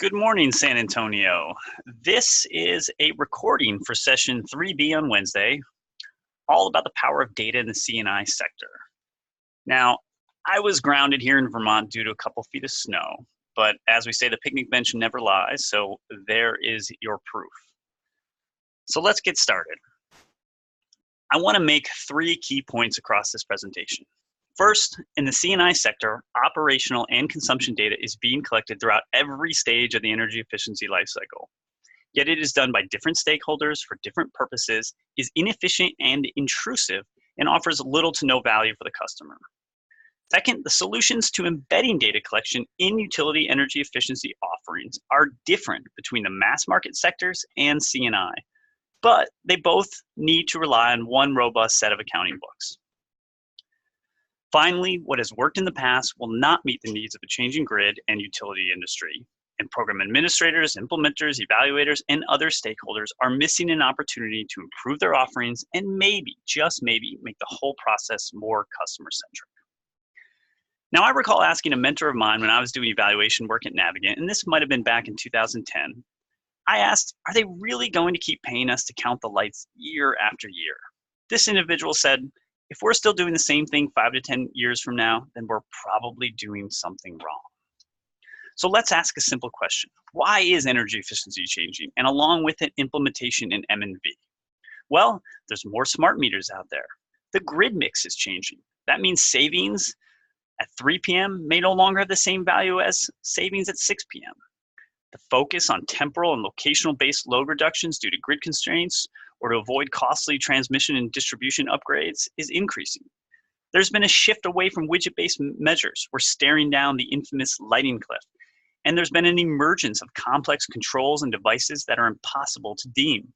Good morning, San Antonio. This is a recording for session 3B on Wednesday, all about the power of data in the C&I sector. Now, I was grounded here in Vermont due to a couple feet of snow, but as we say, the picnic bench never lies, so there is your proof. So let's get started. I want to make three key points across this presentation. First, in the C&I sector, operational and consumption data is being collected throughout every stage of the energy efficiency lifecycle. Yet it is done by different stakeholders for different purposes, is inefficient and intrusive, and offers little to no value for the customer. Second, the solutions to embedding data collection in utility energy efficiency offerings are different between the mass market sectors and C&I, but they both need to rely on one robust set of accounting books. Finally, what has worked in the past will not meet the needs of a changing grid and utility industry, and program administrators, implementers, evaluators, and other stakeholders are missing an opportunity to improve their offerings and maybe, just maybe, make the whole process more customer-centric. Now, I recall asking a mentor of mine when I was doing evaluation work at Navigant, and this might have been back in 2010. I asked, are they really going to keep paying us to count the lights year after year? This individual said, if we're still doing the same thing 5 to 10 years from now, then we're probably doing something wrong. So let's ask a simple question. Why is energy efficiency changing? And along with it, implementation in M&V? Well, there's more smart meters out there. The grid mix is changing. That means savings at 3 p.m. may no longer have the same value as savings at 6 p.m. The focus on temporal and locational-based load reductions due to grid constraints or to avoid costly transmission and distribution upgrades is increasing. There's been a shift away from widget-based measures. We're staring down the infamous lighting cliff. And there's been an emergence of complex controls and devices that are impossible to deem.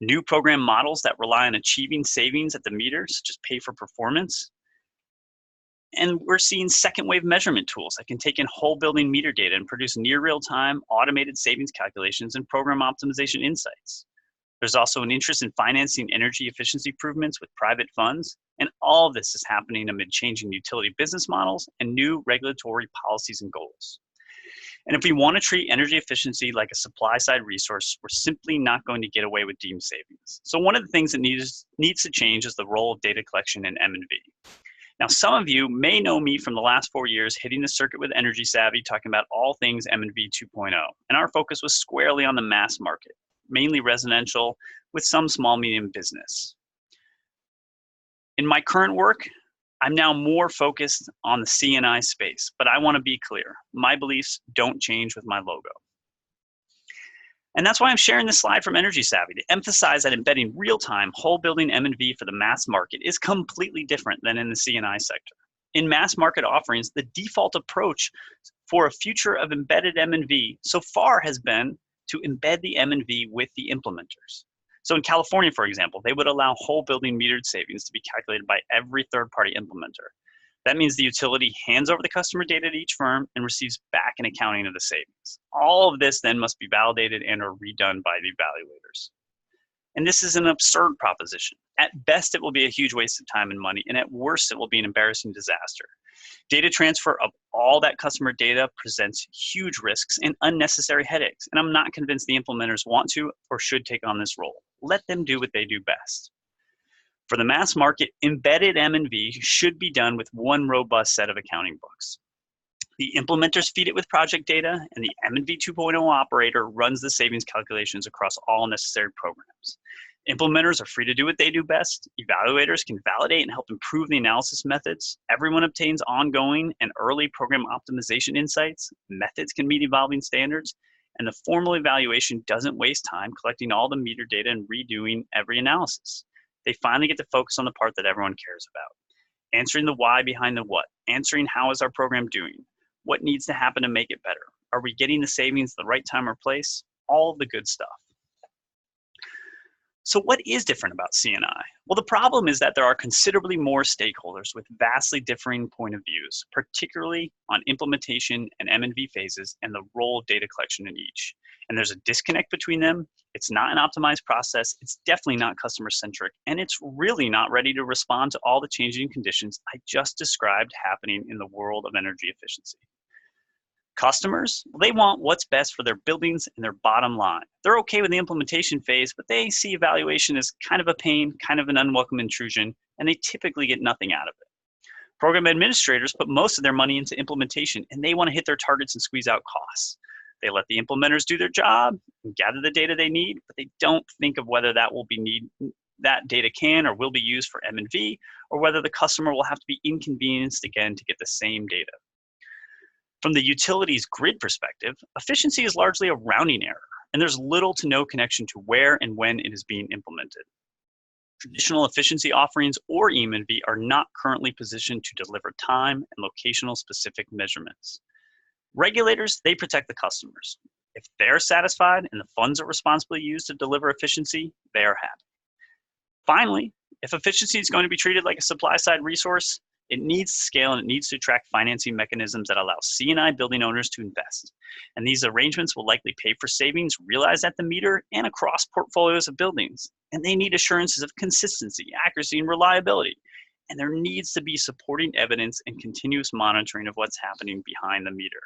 New program models that rely on achieving savings at the meter, such as pay for performance. And we're seeing second wave measurement tools that can take in whole building meter data and produce near real-time automated savings calculations and program optimization insights. There's also an interest in financing energy efficiency improvements with private funds, and all of this is happening amid changing utility business models and new regulatory policies and goals. And if we want to treat energy efficiency like a supply-side resource, we're simply not going to get away with deemed savings. So one of the things that needs to change is the role of data collection in M&V. Now, some of you may know me from the last 4 years hitting the circuit with Energy Savvy, talking about all things M&V 2.0. And our focus was squarely on the mass market, mainly residential, with some small medium business. In my current work, I'm now more focused on the C&I space, but I want to be clear. My beliefs don't change with my logo. And that's why I'm sharing this slide from Energy Savvy to emphasize that embedding real-time whole building M&V for the mass market is completely different than in the C&I sector. In mass market offerings, the default approach for a future of embedded M&V so far has been to embed the M&V with the implementers. So in California, for example, they would allow whole building metered savings to be calculated by every third-party implementer. That means the utility hands over the customer data to each firm and receives back an accounting of the savings. All of this then must be validated and or redone by the evaluators. And this is an absurd proposition. At best, it will be a huge waste of time and money, and at worst, it will be an embarrassing disaster. Data transfer of all that customer data presents huge risks and unnecessary headaches, and I'm not convinced the implementers want to or should take on this role. Let them do what they do best. For the mass market, embedded M&V should be done with one robust set of accounting books. The implementers feed it with project data, and the M&V 2.0 operator runs the savings calculations across all necessary programs. Implementers are free to do what they do best. Evaluators can validate and help improve the analysis methods. Everyone obtains ongoing and early program optimization insights. Methods can meet evolving standards, and the formal evaluation doesn't waste time collecting all the meter data and redoing every analysis. They finally get to focus on the part that everyone cares about. Answering the why behind the what. Answering how is our program doing? What needs to happen to make it better? Are we getting the savings at the right time or place? All of the good stuff. So what is different about C&I? Well, the problem is that there are considerably more stakeholders with vastly differing point of views, particularly on implementation and M&V phases and the role of data collection in each. And there's a disconnect between them. It's not an optimized process. It's definitely not customer-centric, and it's really not ready to respond to all the changing conditions I just described happening in the world of energy efficiency. Customers, well, they want what's best for their buildings and their bottom line. They're okay with the implementation phase, but they see evaluation as kind of a pain, kind of an unwelcome intrusion, and they typically get nothing out of it. Program administrators put most of their money into implementation, and they want to hit their targets and squeeze out costs. They let the implementers do their job and gather the data they need, but they don't think of whether that data can or will be used for M&V, or whether the customer will have to be inconvenienced again to get the same data. From the utility's grid perspective, efficiency is largely a rounding error, and there's little to no connection to where and when it is being implemented. Traditional efficiency offerings or EM&V are not currently positioned to deliver time and locational specific measurements. Regulators, they protect the customers. If they're satisfied and the funds are responsibly used to deliver efficiency, they are happy. Finally, if efficiency is going to be treated like a supply-side resource, it needs to scale and it needs to attract financing mechanisms that allow C&I building owners to invest. And these arrangements will likely pay for savings realized at the meter and across portfolios of buildings. And they need assurances of consistency, accuracy, and reliability. And there needs to be supporting evidence and continuous monitoring of what's happening behind the meter.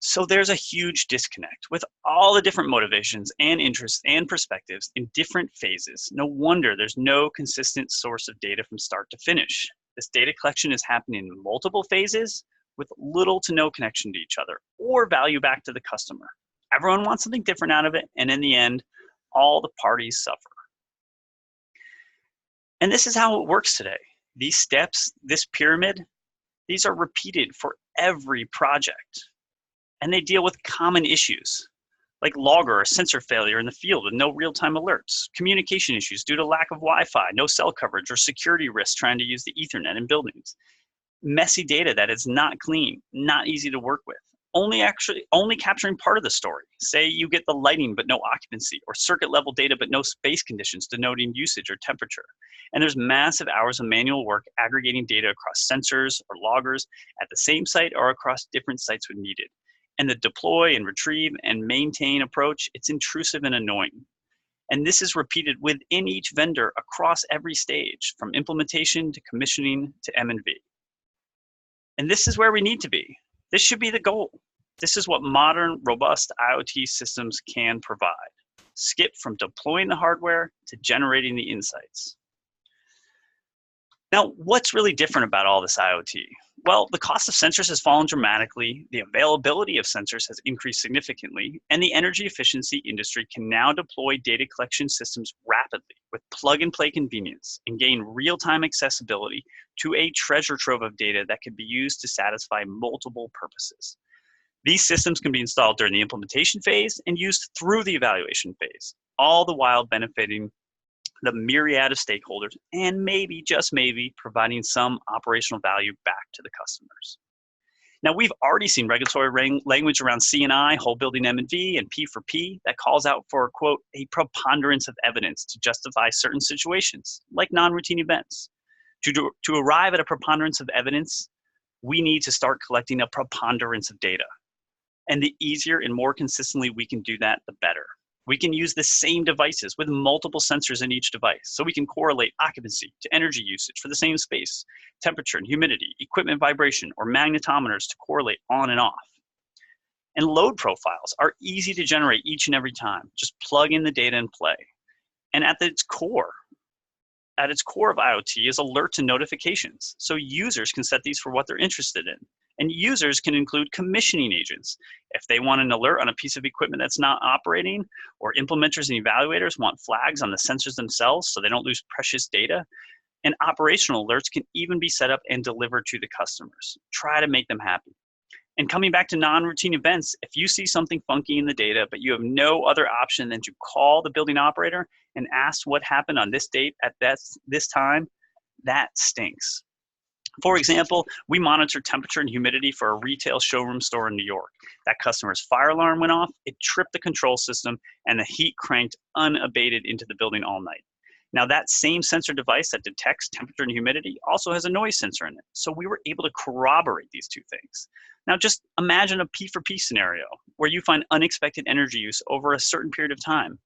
So there's a huge disconnect with all the different motivations and interests and perspectives in different phases. No wonder there's no consistent source of data from start to finish. This data collection is happening in multiple phases with little to no connection to each other or value back to the customer. Everyone wants something different out of it, and in the end, all the parties suffer. And this is how it works today. These steps, this pyramid, these are repeated for every project. And they deal with common issues like logger or sensor failure in the field with no real-time alerts, communication issues due to lack of Wi-Fi, no cell coverage, or security risks trying to use the Ethernet in buildings. Messy data that is not clean, not easy to work with, only capturing part of the story. Say you get the lighting but no occupancy, or circuit level data but no space conditions denoting usage or temperature. And there's massive hours of manual work aggregating data across sensors or loggers at the same site or across different sites when needed. And the deploy and retrieve and maintain approach, it's intrusive and annoying. And this is repeated within each vendor across every stage, from implementation to commissioning to M&V. And this is where we need to be. This should be the goal. This is what modern, robust IoT systems can provide. Skip from deploying the hardware to generating the insights. Now, what's really different about all this IoT? Well, the cost of sensors has fallen dramatically, the availability of sensors has increased significantly, and the energy efficiency industry can now deploy data collection systems rapidly with plug-and-play convenience and gain real-time accessibility to a treasure trove of data that can be used to satisfy multiple purposes. These systems can be installed during the implementation phase and used through the evaluation phase, all the while benefiting the myriad of stakeholders, and maybe, just maybe, providing some operational value back to the customers. Now, we've already seen regulatory language around C&I, whole building M&V, and P for P that calls out for, quote, a preponderance of evidence to justify certain situations, like non-routine events. To arrive at a preponderance of evidence, we need to start collecting a preponderance of data. And the easier and more consistently we can do that, the better. We can use the same devices with multiple sensors in each device, so we can correlate occupancy to energy usage for the same space, temperature and humidity, equipment vibration, or magnetometers to correlate on and off. And load profiles are easy to generate each and every time. Just plug in the data and play. And at its core of IoT is alerts and notifications, so users can set these for what they're interested in. And users can include commissioning agents. If they want an alert on a piece of equipment that's not operating, or implementers and evaluators want flags on the sensors themselves so they don't lose precious data, and operational alerts can even be set up and delivered to the customers. Try to make them happy. And coming back to non-routine events, if you see something funky in the data, but you have no other option than to call the building operator and ask what happened on this date at this time, that stinks. For example, we monitor temperature and humidity for a retail showroom store in New York. That customer's fire alarm went off, it tripped the control system, and the heat cranked unabated into the building all night. Now, that same sensor device that detects temperature and humidity also has a noise sensor in it, so we were able to corroborate these two things. Now, just imagine a P for P scenario where you find unexpected energy use over a certain period of time.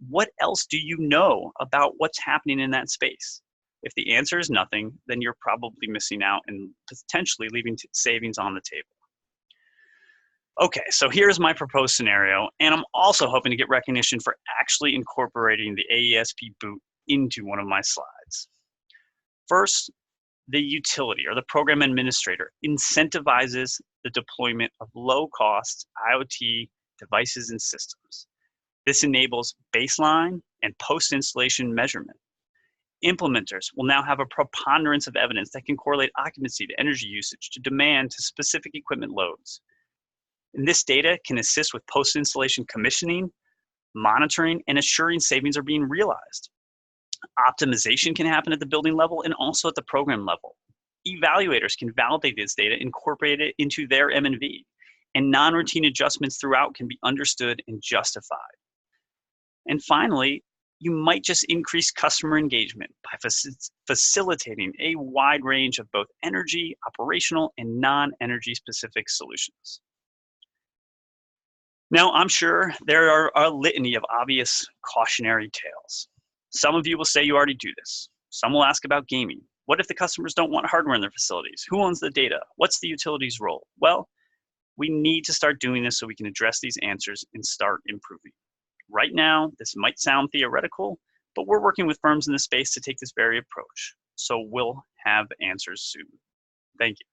What else do you know about what's happening in that space? If the answer is nothing, then you're probably missing out and potentially leaving savings on the table. Okay, so here's my proposed scenario, and I'm also hoping to get recognition for actually incorporating the AESP boot into one of my slides. First, the utility or the program administrator incentivizes the deployment of low-cost IoT devices and systems. This enables baseline and post-installation measurement. Implementers will now have a preponderance of evidence that can correlate occupancy to energy usage to demand to specific equipment loads. And this data can assist with post-installation commissioning, monitoring, and assuring savings are being realized. Optimization can happen at the building level and also at the program level. Evaluators can validate this data, incorporate it into their M&V, and non-routine adjustments throughout can be understood and justified. And finally, you might just increase customer engagement by facilitating a wide range of both energy, operational, and non-energy specific solutions. Now, I'm sure there are a litany of obvious cautionary tales. Some of you will say you already do this. Some will ask about gaming. What if the customers don't want hardware in their facilities? Who owns the data? What's the utility's role? Well, we need to start doing this so we can address these answers and start improving. Right now, this might sound theoretical, but we're working with firms in this space to take this very approach. So we'll have answers soon. Thank you.